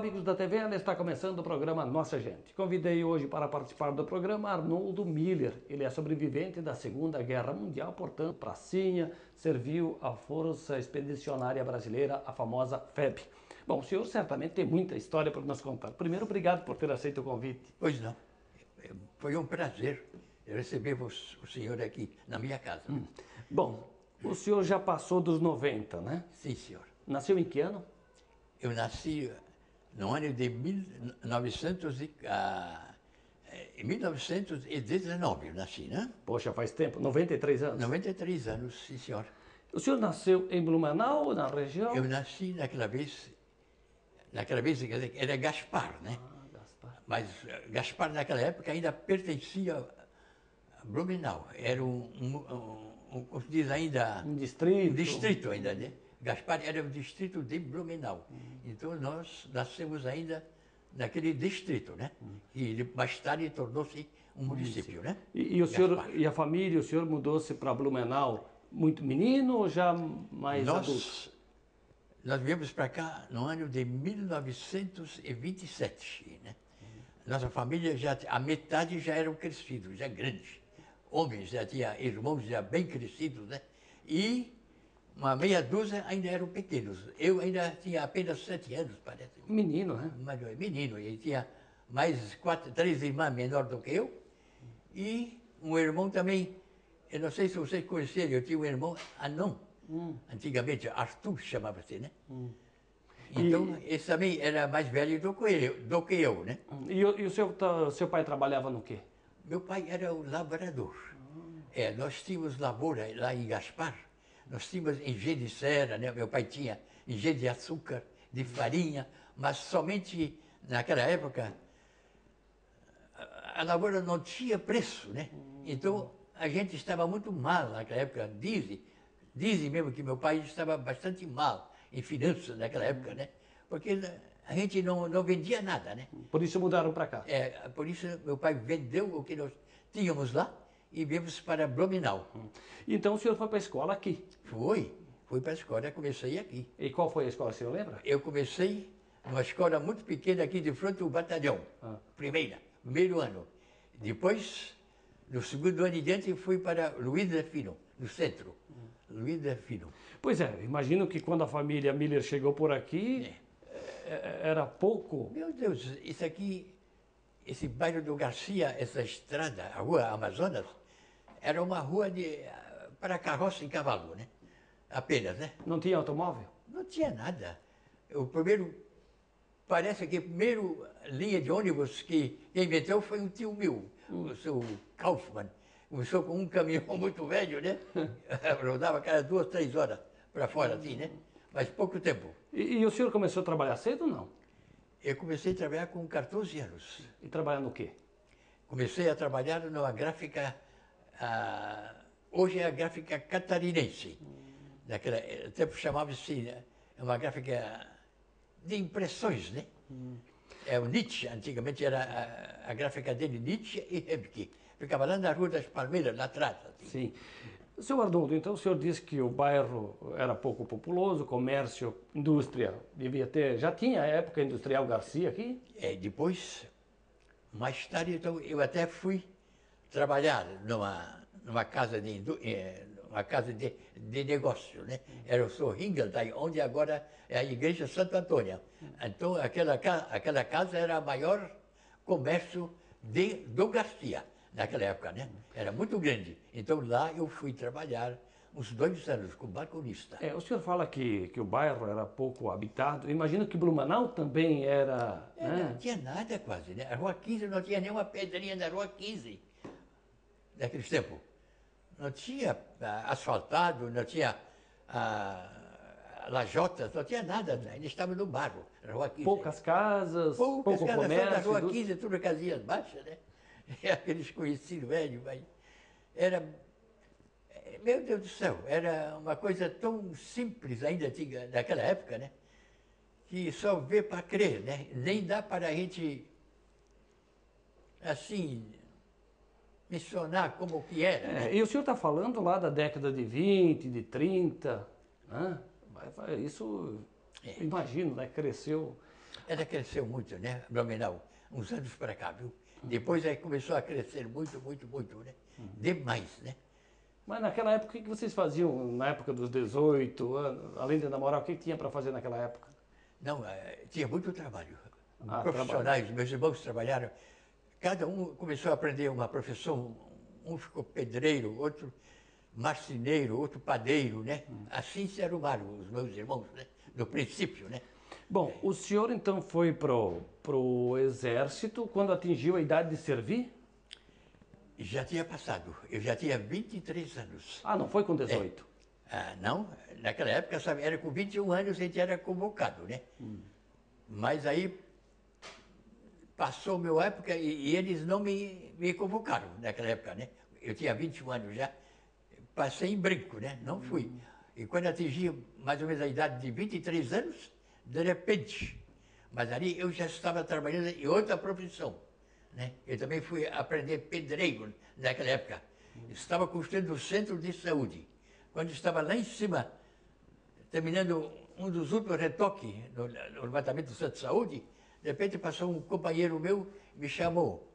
amigos da TVN, está começando o programa Nossa Gente. Convidei hoje para participar do programa Arnoldo Miller. Ele é sobrevivente da Segunda Guerra Mundial, portanto, pracinha, serviu à Força Expedicionária Brasileira, a famosa FEB. Bom, o senhor certamente tem muita história para nos contar. Primeiro, obrigado por ter aceito o convite. Pois não. Foi um prazer receber o senhor aqui na minha casa. Bom, o senhor já passou dos 90, né? Sim, senhor. Nasceu em que ano? Eu nasci no ano de 1919, eu nasci, né? Poxa, faz tempo, 93 anos. 93 anos, sim, senhor. O senhor nasceu em Blumenau, na região? Eu nasci naquela vez, quer dizer, era Gaspar, né? Gaspar. Mas Gaspar naquela época ainda pertencia a Blumenau. Era como se diz ainda... Um distrito. Um distrito ainda, né? Gaspar era o distrito de Blumenau. Então nós nascemos ainda naquele distrito, né? E mais tarde tornou-se um município, né? E o senhor e a família, o senhor mudou-se para Blumenau muito menino ou já mais adulto? Nós viemos para cá no ano de 1927, né? Nossa família, a metade já eram crescidos, já grandes. Homens, já tinha irmãos já bem crescidos, né? E uma meia dúzia ainda eram pequenos. Eu ainda tinha apenas 7 anos, parece. Menino, né? Menino. Ele tinha mais 3 irmãs menores do que eu. E um irmão também, eu não sei se vocês conheceram, eu tinha um irmão anão. Antigamente, Arthur chamava-se, né? Então, esse também era mais velho do que eu, né? E o seu pai trabalhava no quê? Meu pai era um lavrador. Nós tínhamos lavoura lá em Gaspar. Nós tínhamos engenho de cera, né? Meu pai tinha engenho de açúcar, de farinha, mas somente naquela época a lavoura não tinha preço, né? Então a gente estava muito mal naquela época. Dizem mesmo que meu pai estava bastante mal em finanças naquela época, né? Porque a gente não vendia nada, né? Por isso mudaram para cá? Por isso meu pai vendeu o que nós tínhamos lá e viemos para Blumenau. Então o senhor foi para a escola aqui? Fui para a escola, comecei aqui. E qual foi a escola, o senhor lembra? Eu comecei numa escola muito pequena aqui de frente ao batalhão, primeiro ano. Depois, no segundo ano em diante, fui para Luiz Delfino, no centro. Luiz Delfino. Pois é, imagino que quando a família Miller chegou por aqui, era pouco. Meu Deus, isso aqui, esse bairro do Garcia, essa estrada, a rua Amazonas, era uma rua para carroça e cavalo, né? Apenas, né? Não tinha automóvel? Não tinha nada. Parece que a primeira linha de ônibus que inventou foi um tio meu, o seu Kaufmann. Começou com um caminhão muito velho, né? Rodava cada 2, 3 horas para fora, assim, né? Mas pouco tempo. E o senhor começou a trabalhar cedo ou não? Eu comecei a trabalhar com 14 anos. E trabalhar no quê? Comecei a trabalhar numa gráfica, hoje é a gráfica catarinense. Naquele tempo chamava-se uma gráfica de impressões, né? O Nietzsche, antigamente era a gráfica dele, Nietzsche e Rebke. Ficava lá na Rua das Palmeiras, lá atrás. Assim. Sim. Seu Arnoldo, então o senhor disse que o bairro era pouco populoso, comércio, indústria, já tinha a época industrial Garcia aqui? Depois, mais tarde, então, eu até fui trabalhar numa casa de negócio, né? Era o Sorringa, onde agora é a Igreja Santo Antônio. Então, aquela casa era o maior comércio do Garcia, naquela época, né? Era muito grande. Então, lá eu fui trabalhar uns 2 anos como balconista. O senhor fala que o bairro era pouco habitado. Imagino que Blumenau também era... né? Não tinha nada quase, né? A Rua 15 não tinha nenhuma pedrinha na Rua 15, naqueles tempos. Não tinha asfaltado, não tinha lajotas, não tinha nada, ainda estava no barro, na Rua 15. Poucas casas, pouco comércio. Na Rua 15, tudo casinhas baixas, né? E aqueles conhecidos velhos, mas era... Meu Deus do céu, era uma coisa tão simples ainda naquela época, né? Que só vê para crer, né? Nem dá para a gente, assim, mencionar como que era. Né? E o senhor está falando lá da década de 20, de 30, né? Isso, imagino, né? Cresceu. Ela cresceu muito, né, Blumenau, uns anos para cá, viu? Depois aí começou a crescer muito, muito, muito, né? Demais, né? Mas naquela época, o que vocês faziam na época dos 18 anos? Além de namorar, o que tinha para fazer naquela época? Não, tinha muito trabalho. Trabalho. Meus irmãos trabalharam, cada um começou a aprender uma profissão, um ficou pedreiro, outro marceneiro, outro padeiro, né? Assim se arrumaram os meus irmãos, né? No princípio, né? Bom, o senhor então foi pro exército quando atingiu a idade de servir? Já tinha passado, eu já tinha 23 anos. Ah, não foi com 18? Não, naquela época, sabe, era com 21 anos a gente era convocado, né? Mas aí passou a minha época e eles não me convocaram naquela época, né? Eu tinha 21 anos já, passei em branco, né? Não fui. E quando atingi mais ou menos a idade de 23 anos, de repente, mas ali eu já estava trabalhando em outra profissão, né? Eu também fui aprender pedreiro naquela época. Estava construindo o centro de saúde. Quando estava lá em cima, terminando um dos últimos retoques no levantamento do centro de saúde, de repente passou um companheiro meu e me chamou.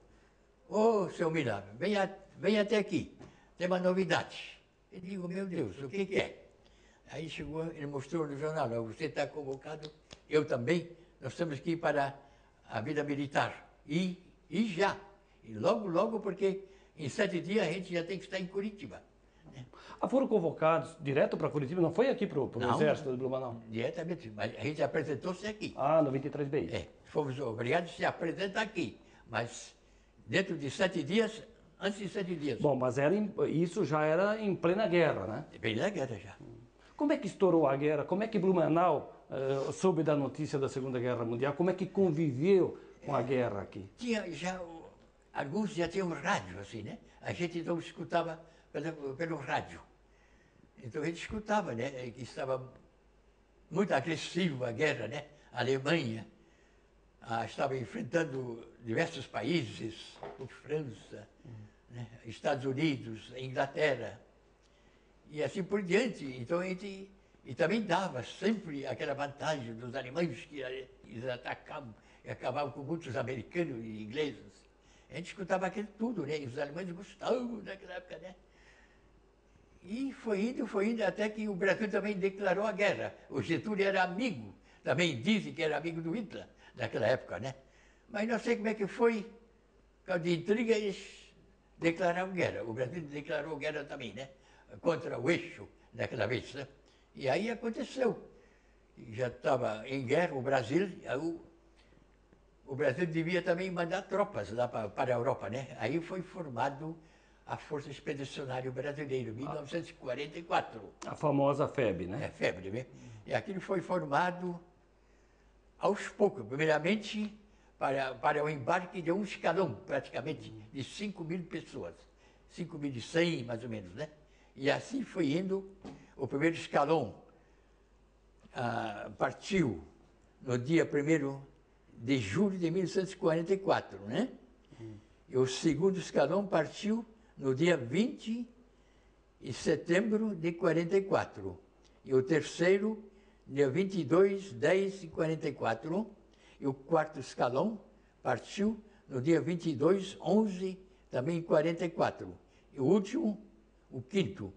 Ô, seu Mila, venha até aqui, tem uma novidade. Eu digo, meu Deus, o que é? Aí chegou, ele mostrou no jornal, você está convocado, eu também, nós temos que ir para a vida militar. E já. E logo, logo, porque em 7 dias a gente já tem que estar em Curitiba. Foram convocados direto para Curitiba? Não foi aqui para o exército de Blumenau? Diretamente, mas a gente apresentou-se aqui. No 23BI. Fomos obrigados a se apresentar aqui, mas dentro de 7 dias, antes de 7 dias. Bom, mas isso já era em plena guerra, né? Plena guerra já. Como é que estourou a guerra? Como é que Blumenau soube da notícia da Segunda Guerra Mundial? Como é que conviveu com a guerra aqui? Tinha já, alguns já tinham rádio, assim, né? A gente então escutava pelo rádio. Então a gente escutava, né? Que estava muito agressiva a guerra, né? A Alemanha estava enfrentando diversos países, como França, né? Estados Unidos, Inglaterra, e assim por diante. Então a gente e também dava sempre aquela vantagem dos alemães que eles atacavam e acabavam com muitos americanos e ingleses. A gente escutava aquilo tudo, né? E os alemães gostavam naquela época, né? E foi indo, até que o Brasil também declarou a guerra. O Getúlio era amigo, também dizem que era amigo do Hitler naquela época, né? Mas não sei como é que foi, por causa de intriga, eles declararam guerra. O Brasil declarou guerra também, né? Contra o eixo, naquela vez, né? E aí aconteceu. Já estava em guerra o Brasil, o Brasil devia também mandar tropas lá para a Europa, né? Aí foi formado a Força Expedicionária Brasileira, em 1944. A famosa FEB, né? FEB, né? E aquilo foi formado aos poucos, primeiramente para o embarque de um escalão, praticamente, de 5.000 pessoas. 5.100, mais ou menos, né? E assim foi indo. O primeiro escalão partiu no dia 1º de julho de 1944, né? E o segundo escalão partiu no dia 20 de setembro de 44. E o terceiro, dia 22/10/44. E o quarto escalão partiu no dia 22/11, também em 44. E o último, o quinto,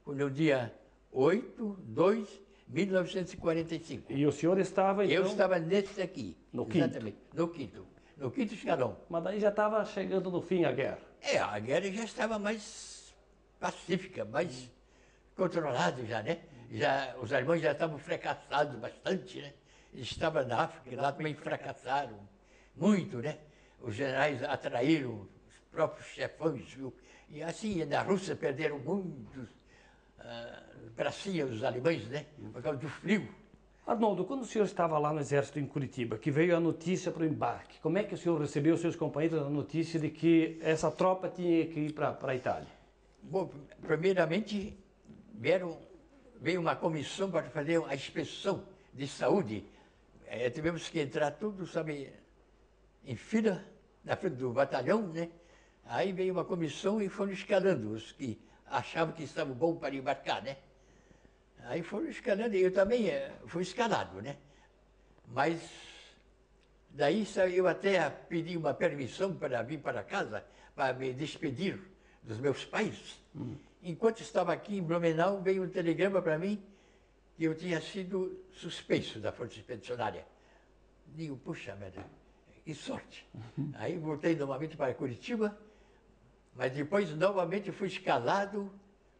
foi no dia 8/2/1945. E o senhor estava, então... Eu estava nesse aqui. No quinto. Exatamente, no quinto. No quinto escalão. Mas daí já estava chegando no fim a guerra. A guerra já estava mais pacífica, mais controlada já, né? Os alemães já estavam fracassados bastante, né? Eles estavam na África, lá também fracassaram muito, né? Os generais atraíram os próprios chefões, viu? E assim, na Rússia perderam muitos bracinhos os alemães, né? Por causa do frio. Arnoldo, quando o senhor estava lá no Exército em Curitiba, que veio a notícia para o embarque, como é que o senhor recebeu os seus companheiros a notícia de que essa tropa tinha que ir para a Itália? Bom, primeiramente veio uma comissão para fazer a inspeção de saúde. Tivemos que entrar tudo, sabe, em fila, na frente do batalhão, né? Aí veio uma comissão e foram escalando os que achavam que estavam bons para embarcar, né? Aí foram escalando, e eu também fui escalado, né? Mas Daí eu até pedi uma permissão para vir para casa, para me despedir dos meus pais. Enquanto estava aqui em Blumenau, veio um telegrama para mim que eu tinha sido suspenso da Força Expedicionária. Digo, puxa merda, que sorte. Aí voltei novamente para Curitiba, mas depois novamente fui escalado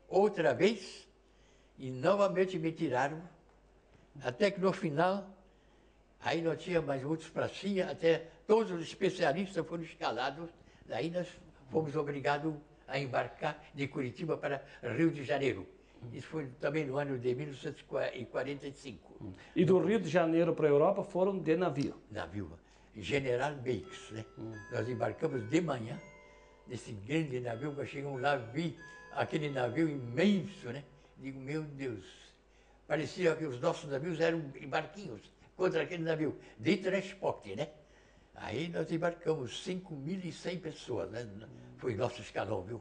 outra vez e novamente me tiraram, até que no final, aí não tinha mais muitos pracinha, até todos os especialistas foram escalados, daí nós fomos obrigados a embarcar de Curitiba para Rio de Janeiro. Isso foi também no ano de 1945. E do Rio de Janeiro para a Europa foram de navio? Navio, General Beix, né? Nós embarcamos de manhã, nesse grande navio, quando chegamos lá, vi aquele navio imenso, né? Digo, meu Deus, parecia que os nossos navios eram barquinhos contra aquele navio, de transporte, né? Aí nós embarcamos 5.100 pessoas, né? Foi nosso escalão, viu?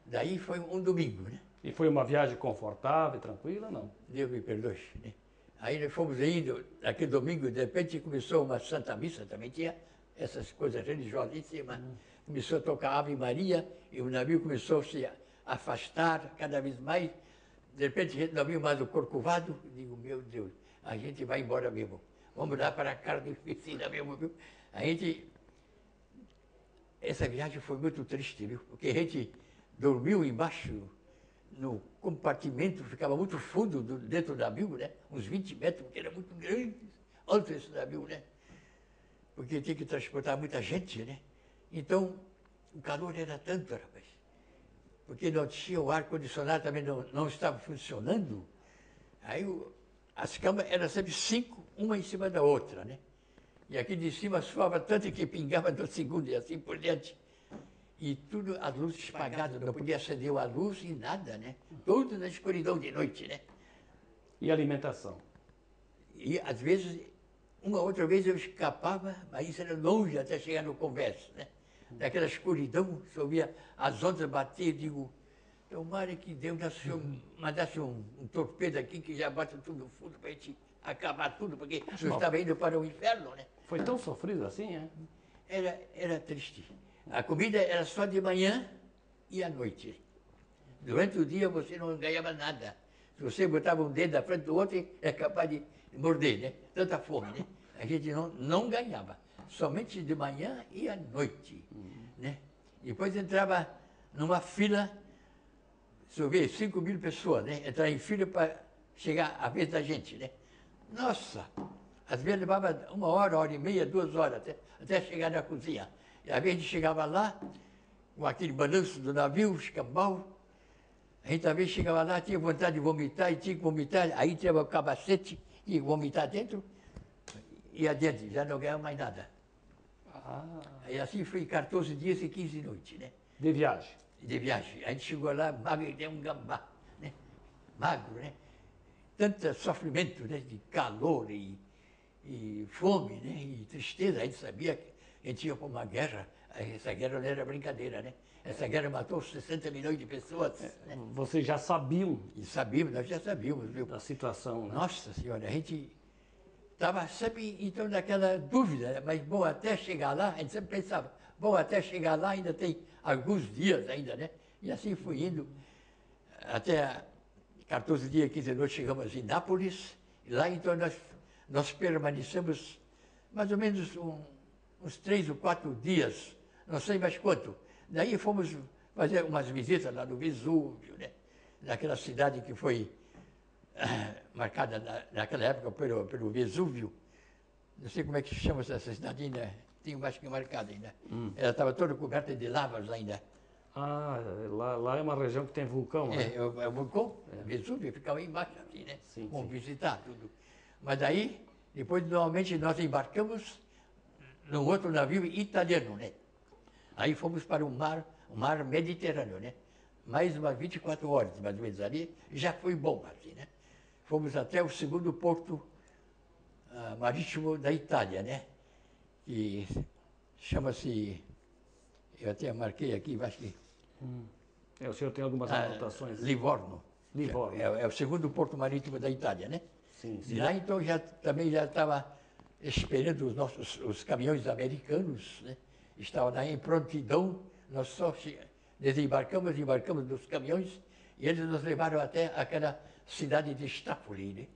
Daí foi um domingo, né? E foi uma viagem confortável, tranquila, não? Deus me perdoe, né? Aí nós fomos indo, aquele domingo, de repente começou uma Santa Missa, também tinha essas coisas religiosas em cima. Começou a tocar Ave Maria e o navio começou a se afastar cada vez mais. De repente a gente não viu mais o Corcovado. Digo, meu Deus, a gente vai embora mesmo. Vamos lá para a Carnificina mesmo, viu? Essa viagem foi muito triste, viu? Porque a gente dormiu embaixo, no compartimento, ficava muito fundo dentro do navio, né? Uns 20 metros, porque era muito grande, alto esse navio, né? Porque tinha que transportar muita gente, né? Então, o calor era tanto, rapaz. Porque não tinha o ar-condicionado, também não estava funcionando. Aí as camas eram sempre 5, uma em cima da outra, né? E aqui de cima suava tanto que pingava do segundo e assim por diante. E tudo, as luzes apagadas, não podia acender a luz e nada, né? Tudo na escuridão de noite, né? E alimentação? E às vezes, uma outra vez eu escapava, mas isso era longe até chegar no Converso, né? Daquela escuridão, se eu via as ondas bater, digo, tomara que Deus mandasse um torpedo aqui que já bate tudo no fundo para a gente acabar tudo, porque eu estava indo para o inferno, né? Foi tão sofrido assim, é? Era triste. A comida era só de manhã e à noite. Durante o dia você não ganhava nada. Se você botava um dedo na frente do outro, é capaz de morder, né? Tanta fome, né? A gente não ganhava. Somente de manhã e à noite, né? Depois entrava numa fila, se eu ver, 5.000 pessoas, né? Entrar em fila para chegar a vez da gente, né? Nossa! Às vezes levava 1 hora, 1h30, 2 horas, até chegar na cozinha. E às vezes a gente chegava lá, com aquele balanço do navio, escambau. A gente às vezes chegava lá, tinha vontade de vomitar, e tinha que vomitar. Aí tinha o capacete, tinha que vomitar dentro, e adiante, já não ganhava mais nada. E assim foi 14 dias e 15 noites, né? De viagem? De viagem. A gente chegou lá, magro que um gambá, né? Magro, né? Tanto sofrimento, né? De calor e fome, né? E tristeza. A gente sabia que a gente ia para uma guerra. Essa guerra não era brincadeira, né? Essa guerra matou 60 milhões de pessoas. Né? Vocês já sabiam? E sabíamos, nós já sabíamos, viu? Da situação, né? Nossa Senhora, a gente estava sempre então naquela dúvida, né? Mas bom, até chegar lá, a gente sempre pensava, bom, até chegar lá ainda tem alguns dias ainda, né? E assim fui indo, até 14 dias, 15 noites, chegamos em Nápoles, e lá então nós permanecemos mais ou menos uns 3 ou 4 dias, não sei mais quanto. Daí fomos fazer umas visitas lá no Vesúvio, né? Naquela cidade que foi marcada naquela época pelo Vesúvio. Não sei como é que se chama essa cidade ainda, tem mais que marcada ainda. Ela estava toda coberta de lavas ainda. Ah, lá é uma região que tem vulcão, né? É o vulcão, Vesúvio, ficava embaixo assim, né? Sim, Vamos sim. visitar tudo. Mas daí, depois normalmente nós embarcamos num outro navio italiano, né? Aí fomos para o mar Mediterrâneo, né? Mais umas 24 horas, mais ou menos ali, já foi bom assim, né? Fomos até o segundo porto marítimo da Itália, né? Que chama-se, eu até marquei aqui, acho que... O senhor tem algumas anotações? Livorno. Livorno. É o segundo porto marítimo da Itália, né? Sim, sim. E lá então também já estava esperando os caminhões americanos, né? Estavam lá em prontidão, nós só embarcamos dos caminhões e eles nos levaram até aquela cidade de Staffoli, né?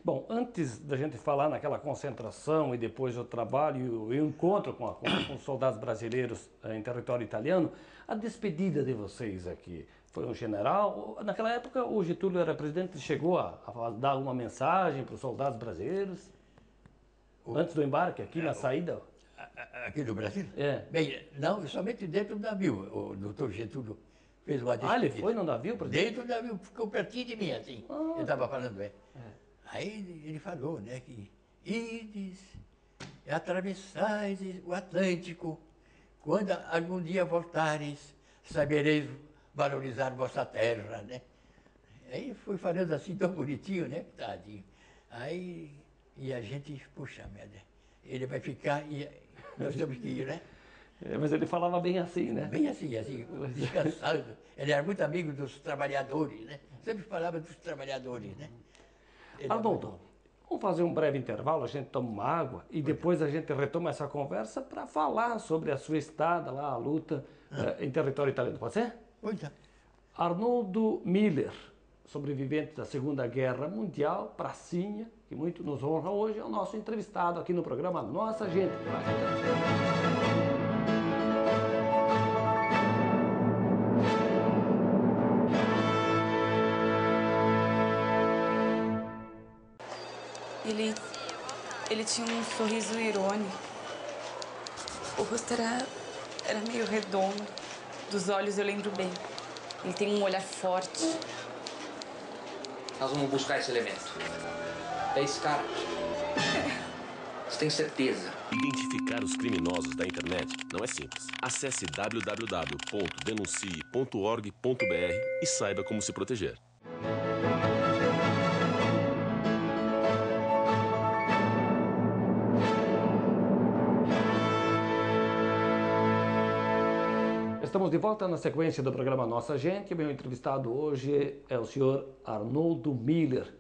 Bom, antes da gente falar naquela concentração e depois o trabalho e o encontro com os soldados brasileiros em território italiano, a despedida de vocês aqui foi um general? Naquela época o Getúlio era presidente, chegou a dar uma mensagem para os soldados brasileiros antes do embarque aqui na saída? Aqui do Brasil? É. Bem, não, somente dentro do navio. O doutor Getúlio fez uma despedida. Ele foi no navio, presidente? Dentro do navio, ficou pertinho de mim, assim. Eu estava falando, Aí ele falou, né, que ides e atravessais o Atlântico, quando algum dia voltares, sabereis valorizar vossa terra, né? Aí foi falando assim tão bonitinho, né, tadinho. Aí, e a gente, puxa merda, ele vai ficar e nós temos que ir, né? Mas ele falava bem assim, né? Bem assim, descansado. Ele era muito amigo dos trabalhadores, né? Sempre falava dos trabalhadores, né? Arnoldo, vamos fazer um breve intervalo, a gente toma uma água e depois a gente retoma essa conversa para falar sobre a sua estada lá, a luta em território italiano. Pode ser? Pois é. Arnoldo Miller, sobrevivente da Segunda Guerra Mundial, pracinha, que muito nos honra hoje, é o nosso entrevistado aqui no programa Nossa Gente. Ele tinha um sorriso irônico. O rosto era meio redondo. Dos olhos eu lembro bem. Ele tem um olhar forte. Nós vamos buscar esse elemento. É esse cara. Você tem certeza? Identificar os criminosos da internet não é simples. Acesse www.denuncie.org.br e saiba como se proteger. Estamos de volta na sequência do programa Nossa Gente. Meu entrevistado hoje é o senhor Arnoldo Miller.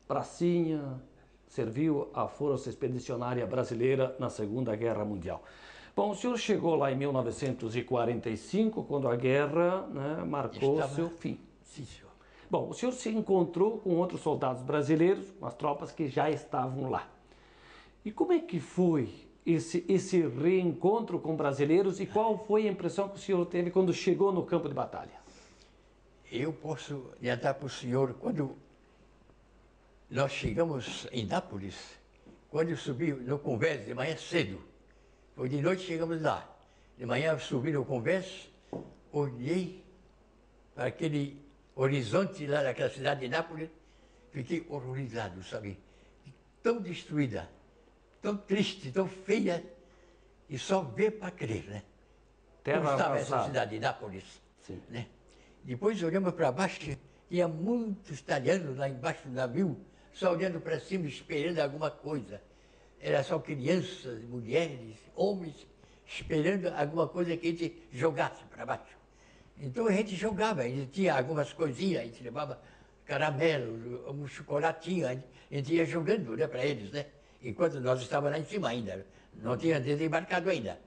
Pracinha, serviu a Força Expedicionária Brasileira na Segunda Guerra Mundial. Bom, o senhor chegou lá em 1945, quando a guerra, né, marcou seu fim. Sim, senhor. Bom, o senhor se encontrou com outros soldados brasileiros, com as tropas que já estavam lá. E como é que foi esse reencontro com brasileiros e qual foi a impressão que o senhor teve quando chegou no campo de batalha? Eu posso adiantar para o senhor, quando nós chegamos em Nápoles, quando eu subi no Convés de manhã cedo, foi de noite chegamos lá. De manhã eu subi no Convés, olhei para aquele horizonte lá daquela cidade de Nápoles, fiquei horrorizado, sabe? Tão destruída, tão triste, tão feia, e só ver para crer, né? Terra Como estava arrasada. essa cidade de Nápoles, Sim. né? Depois olhamos para baixo, tinha muitos italianos lá embaixo do navio, só olhando para cima, esperando alguma coisa. Era só crianças, mulheres, homens, esperando alguma coisa que a gente jogasse para baixo. Então a gente jogava, a gente tinha algumas coisinhas, a gente levava caramelo, um chocolatinho, a gente ia jogando, né, para eles, né? Enquanto nós estávamos lá em cima ainda, não tinha desembarcado ainda.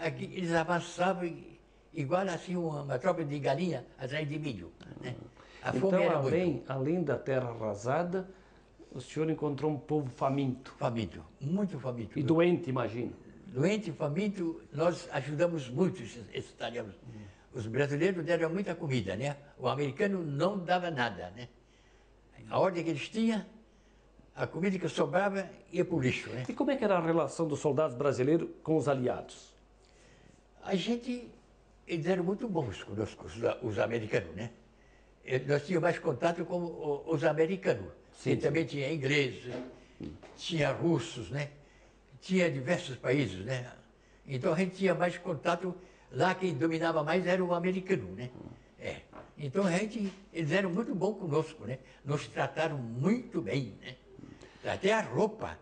Aqui, eles avançavam igual assim uma tropa de galinha atrás de milho, né? A fome era Então, além da terra arrasada, o senhor encontrou um povo faminto. faminto, muito faminto. E doente, imagino. Doente, faminto, nós ajudamos muito esses italianos. Os brasileiros deram muita comida, né? O americano não dava nada, né? A ordem que eles tinham, a comida que sobrava ia para o lixo, né? E como é que era a relação dos soldados brasileiros com os aliados? Eles eram muito bons conosco, os americanos, né? Nós tínhamos mais contato com os americanos. Sim, E também tinha ingleses, tinha russos, né? Tinha diversos países, né? Então a gente tinha mais contato, lá quem dominava mais era o americano, né? É. Então eles eram muito bons conosco, né? Nos trataram muito bem, né? Até a roupa.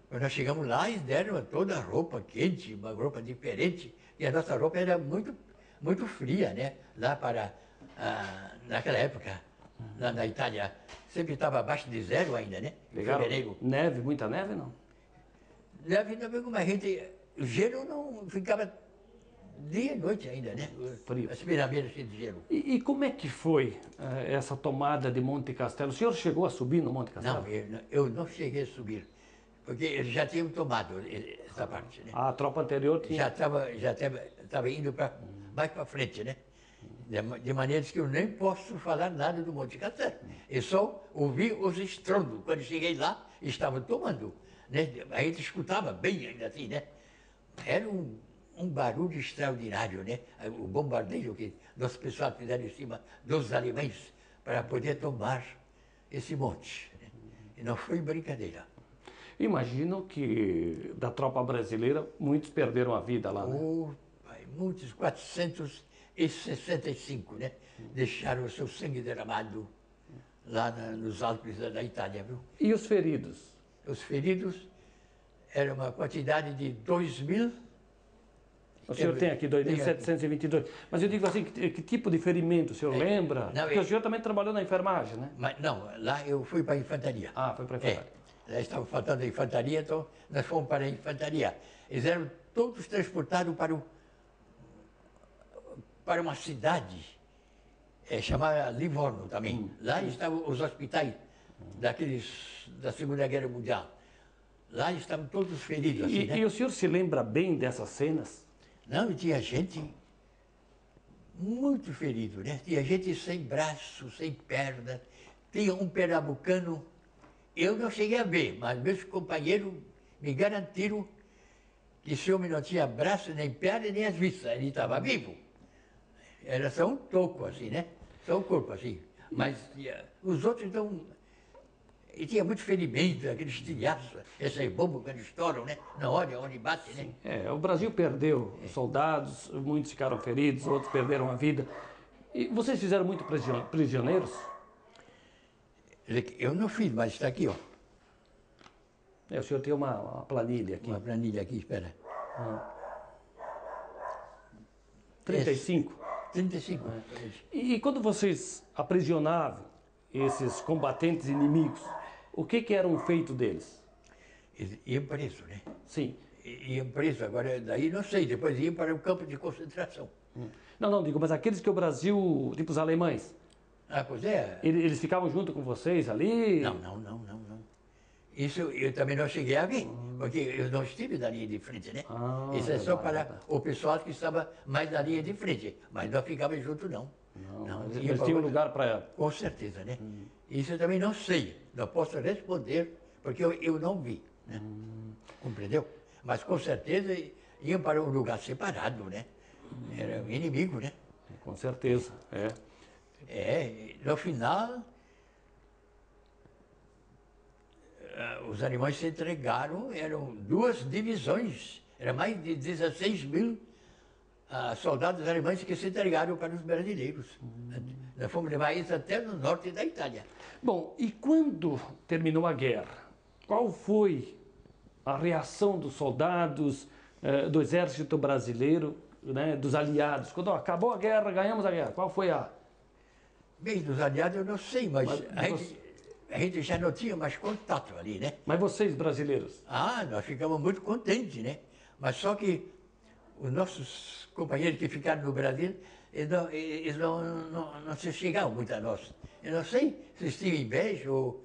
Quando nós chegamos lá, eles deram toda a roupa quente, uma roupa diferente. E a nossa roupa era muito, muito fria, né? Lá naquela época, lá na Itália, sempre estava abaixo de zero ainda, né? Em Pegaram fevereiro. neve, muita neve, não? Neve não pegou, mas a gente, o gelo não ficava dia e noite ainda, né? Frio. As pirâmides cheias de gelo. E como é que foi essa tomada de Monte Castelo? O senhor chegou a subir no Monte Castelo? Não, eu não cheguei a subir, porque eles já tinham tomado essa parte, né? A tropa anterior tinha... Já estava indo mais para frente, né? De maneira que eu nem posso falar nada do Monte Castelo. Eu só ouvi os estrondos. Quando cheguei lá, estavam tomando. Né? A gente escutava bem ainda assim, né? Era um barulho extraordinário, né? O bombardeio que nosso pessoal fizeram em cima dos alemães para poder tomar esse monte. Né? E não foi brincadeira. Imagino que da tropa brasileira, muitos perderam a vida lá, né? Muitos, 465, né? Deixaram o seu sangue derramado lá nos Alpes da Itália, viu? E os feridos? Os feridos era uma quantidade de 2.000. O senhor tem aqui 2.722. Mas eu digo assim, que tipo de ferimento o senhor lembra? Não, porque o senhor também trabalhou na enfermagem, né? Mas não, lá eu fui para a infantaria. Ah, foi para a enfermagem. Lá estava faltando a infantaria, então nós fomos para a infantaria. Eles eram todos transportados para uma cidade chamada Livorno também. Lá estavam os hospitais da Segunda Guerra Mundial. Lá estavam todos feridos. Assim, né? E o senhor se lembra bem dessas cenas? Não, tinha gente muito ferido, né? Tinha gente sem braço, sem perna. Tinha um pernambucano, eu não cheguei a ver, mas meus companheiros me garantiram que esse homem não tinha braço, nem perna, nem as vistas. Ele estava vivo. Era só um toco, assim, né? Só um corpo, assim. Mas os outros, então... E tinha muito ferimento, aqueles estilhaços, essas bombas quando estouram, né? Não olha onde bate, né? O Brasil perdeu soldados, muitos ficaram feridos, outros perderam a vida. E vocês fizeram muito prisioneiros? Eu não fiz, mas está aqui, ó. O senhor tem uma planilha aqui. Uma planilha aqui, espera. 35? 35. E quando vocês aprisionavam esses combatentes inimigos, o que era um feito deles? Eles iam preso, né? Sim. Iam preso, agora daí não sei, depois iam para o campo de concentração. Não, digo, mas aqueles que o Brasil, tipo os alemães, Ah, pois é. eles ficavam junto com vocês ali? Não. Isso eu também não cheguei a ver, porque eu não estive na linha de frente, né? Isso é só para o pessoal que estava mais na linha de frente, mas não ficava junto, não. Não, eles tinham lugar para... Com certeza, né? Isso eu também não sei, não posso responder, porque eu não vi, né? Compreendeu? Mas com certeza iam para um lugar separado, né? Era um inimigo, né? Com certeza, No final, os alemães se entregaram, eram 2 divisões, era mais de 16.000 soldados alemães que se entregaram para os brasileiros. Nós fomos levar isso até no norte da Itália. Bom, e quando terminou a guerra, qual foi a reação dos soldados, do exército brasileiro, né, dos aliados? Quando acabou a guerra, ganhamos a guerra, qual foi a... Bem, dos aliados eu não sei, mas a gente já não tinha mais contato ali, né? Mas vocês, brasileiros? Nós ficamos muito contentes, né? Mas só que os nossos companheiros que ficaram no Brasil, eles não se chegavam muito a nós. Eu não sei se eles tinham inveja ou...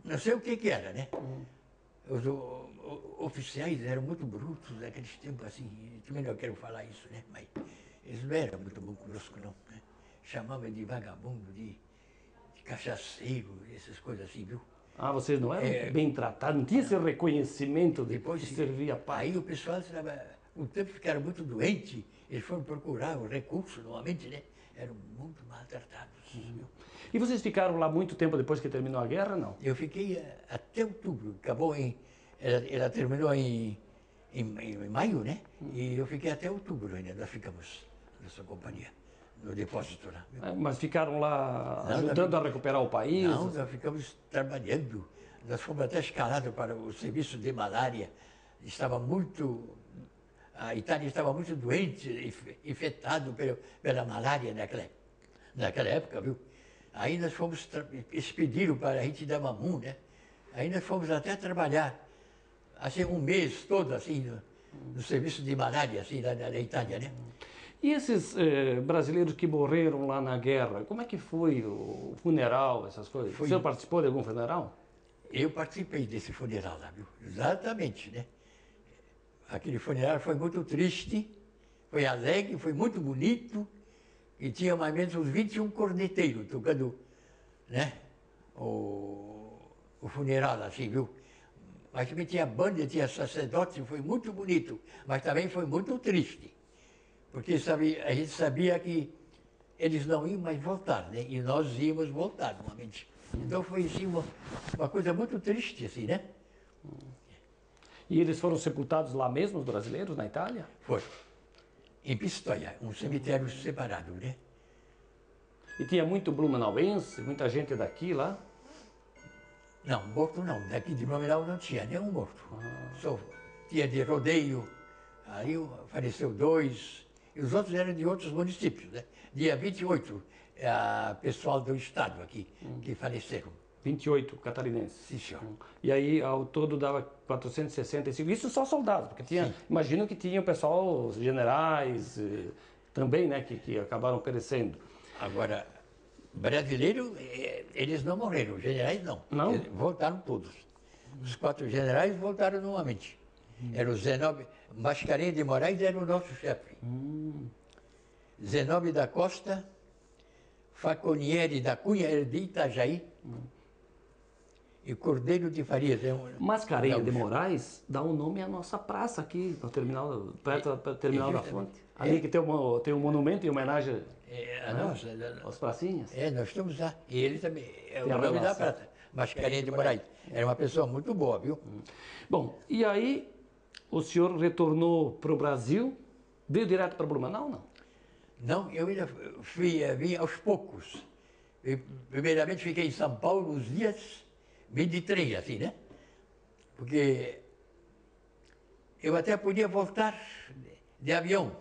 Não sei o que era, né? Os oficiais eram muito brutos naqueles tempos, assim. Também não quero falar isso, né? Mas eles não eram muito bons conosco, não. Né? Chamavam de vagabundo, de cachaceiro, essas coisas assim, viu? Vocês não eram bem tratados, não tinha esse reconhecimento de que servia a paz. Aí o pessoal estava... Com o tempo ficaram muito doentes, eles foram procurar o recurso, normalmente, né? Eram muito maltratados, viu? E vocês ficaram lá muito tempo depois que terminou a guerra, não? Eu fiquei até outubro, acabou ela terminou em maio, né? E eu fiquei até outubro ainda, nós ficamos nessa companhia, no depósito lá. Mas ficaram lá ajudando a recuperar o país? Não, nós ficamos trabalhando, nós fomos até escalados para o serviço de malária, a Itália estava muito doente, infectado pela malária naquela época, viu? Aí nós fomos, eles pediram para a gente dar mamum, né? Aí nós fomos até trabalhar assim, um mês todo, assim, no serviço de malária, assim, da Itália, né? E esses brasileiros que morreram lá na guerra, como é que foi o funeral, essas coisas? Foi- O senhor participou de algum funeral? Eu participei desse funeral lá, viu? Exatamente, né? Aquele funeral foi muito triste, foi alegre, foi muito bonito, e tinha mais ou menos uns 21 corneteiros tocando, né? O funeral, assim, viu? Mas também tinha banda, tinha sacerdote, foi muito bonito, mas também foi muito triste, porque a gente sabia que eles não iam mais voltar, né? E nós íamos voltar novamente. Então foi assim uma coisa muito triste, assim, né? E eles foram sepultados lá mesmo, os brasileiros, na Itália? Foi. Em Pistoia, um cemitério separado, né? E tinha muito blumenauense, muita gente daqui lá? Não, morto não. Daqui de Blumenau não tinha nenhum morto. Só tinha de rodeio, aí faleceu 2, e os outros eram de outros municípios, né? Dia 28, pessoal do estado aqui, que faleceram. 28 catarinenses. Sim, senhor. E aí, ao todo, dava 465. Isso só soldados, porque tinha, Sim. imagino que tinha o pessoal, os generais, também, né, que acabaram perecendo. Agora, brasileiro, eles não morreram, os generais não. Não? Eles voltaram todos. Os 4 generais voltaram novamente. Era o Zenóbio, Mascarenhas de Moraes era o nosso chefe. Zenóbio da Costa, Faconieri da Cunha, era de Itajaí. E Cordeiro de Farias. Mascarenhas de Moraes dá um nome à nossa praça aqui, no terminal, perto do terminal da Fonte. Ali que tem um monumento em homenagem aos pracinhas. Nós estamos lá. E ele também, é o Tem a nome da relação. praça, Mascarenhas de Moraes. Era uma pessoa muito boa, viu? Bom, e aí o senhor retornou para o Brasil, veio direto para Blumenau, não? Não, eu ainda vim aos poucos. Primeiramente fiquei em São Paulo uns dias, vim de trem, assim, né? Porque eu até podia voltar de avião,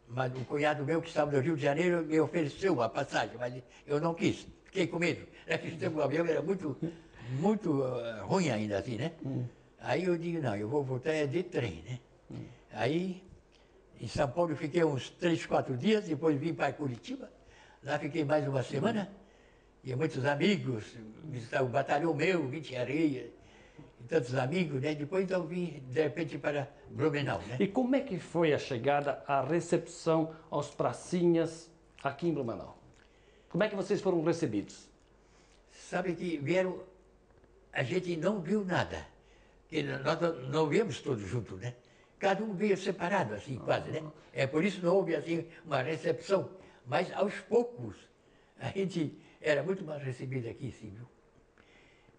mas o cunhado meu que estava no Rio de Janeiro me ofereceu uma passagem, mas eu não quis, fiquei com medo. Naquele tempo o avião era muito ruim ainda, assim, né? Aí eu digo, não, eu vou voltar de trem, né? Aí, em São Paulo, eu fiquei uns 3, 4 dias, depois vim para Curitiba. Lá fiquei mais uma semana, e muitos amigos, o batalhão meu, 20 Areia, e tantos amigos, né? Depois eu vim, de repente, para Blumenau, né? E como é que foi a chegada, a recepção aos pracinhas aqui em Blumenau? Como é que vocês foram recebidos? Sabe que vieram, a gente não viu nada, porque nós não viemos todos juntos, né? Cada um veio separado, assim, quase, né? É por isso não houve, assim, uma recepção. Mas, aos poucos, a gente era muito mal recebido aqui, sim, viu?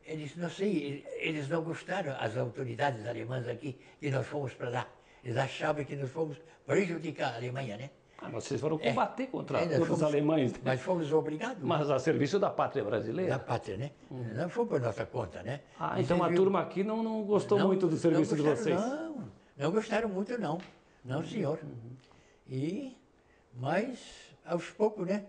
Eles, não sei, eles não gostaram, as autoridades alemãs aqui, que nós fomos para lá. Eles achavam que nós fomos prejudicar a Alemanha, né? Ah, vocês foram combater contra nós os fomos- alemães, né? Mas fomos obrigados. Mas a serviço da pátria brasileira. Da pátria, né? Não foi por nossa conta, né? Ah, E então você a viu- turma aqui não gostou Não- muito do serviço não de gostaram, vocês. Não gostaram muito, não. Não, senhor. Mas, aos poucos, né?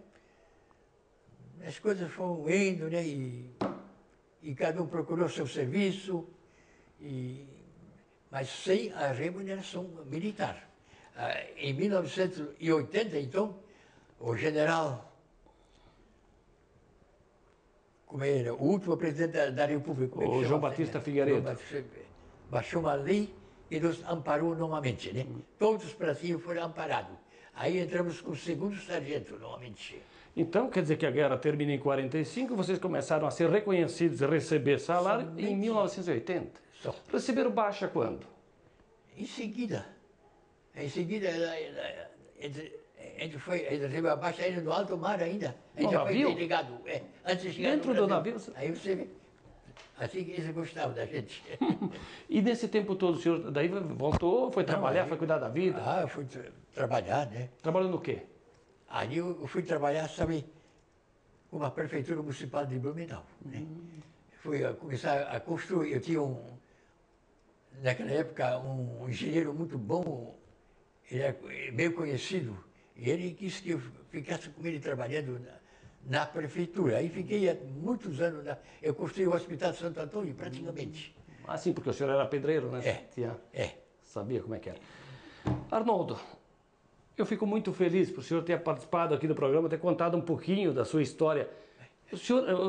As coisas foram indo, né? E cada um procurou seu serviço, mas sem a remuneração militar. Em 1980, então, o general, como era, o último presidente da República, como é que O chama? João Batista Figueiredo. João Batista, baixou uma lei e nos amparou novamente, né? Todos os pracinhos foram amparados. Aí entramos com o segundo sargento, novamente. Então, quer dizer que a guerra termina em 45, vocês começaram a ser reconhecidos e receber salário em 1980. Só. Receberam baixa quando? Em seguida, a gente recebeu a baixa ainda no alto mar ainda. A gente No já foi navio? desligado. Antes de chegar Dentro no do Brasil. navio? Aí você vê. Assim que eles gostavam da gente. E nesse tempo todo o senhor daí voltou, foi trabalhar, aí- foi cuidar da vida? Eu fui trabalhar, né? Trabalhou no quê? Aí eu fui trabalhar, sabe, com a prefeitura municipal de Blumenau, né? Fui começar a construir. Eu tinha naquela época, um engenheiro muito bom, ele era meio conhecido, e ele quis que eu ficasse com ele trabalhando na prefeitura. Aí fiquei há muitos anos, eu construí o Hospital de Santo Antônio, praticamente. Ah, sim, porque o senhor era pedreiro, né? É. Sabia como é que era. Arnoldo, eu fico muito feliz por o senhor ter participado aqui do programa, ter contado um pouquinho da sua história. O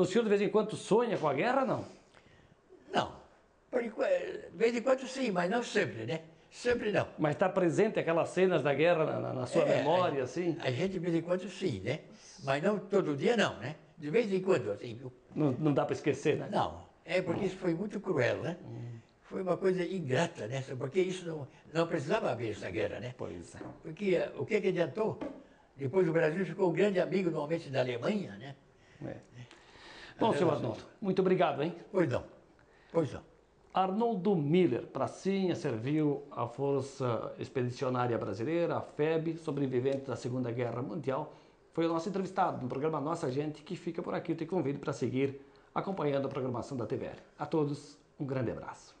senhor de vez em quando sonha com a guerra, não? Não. De vez em quando sim, mas não sempre, né? Sempre não. Mas está presente aquelas cenas da guerra na sua memória, assim? A gente de vez em quando sim, né? Mas não todo dia não, né? De vez em quando, assim, viu? Não dá para esquecer, né? Não. É porque isso foi muito cruel, né? Foi uma coisa ingrata, né? Porque isso não precisava haver essa guerra, né? Pois é. Porque o que adiantou? Depois o Brasil ficou um grande amigo, normalmente, da Alemanha, né? Bom, senhor Arnoldo, muito obrigado, hein? Pois não. Pois não. Arnoldo Miller, pracinha, serviu à Força Expedicionária Brasileira, a FEB, sobrevivente da Segunda Guerra Mundial. Foi o nosso entrevistado no programa Nossa Gente, que fica por aqui. Eu te convido para seguir acompanhando a programação da TVR. A todos, um grande abraço.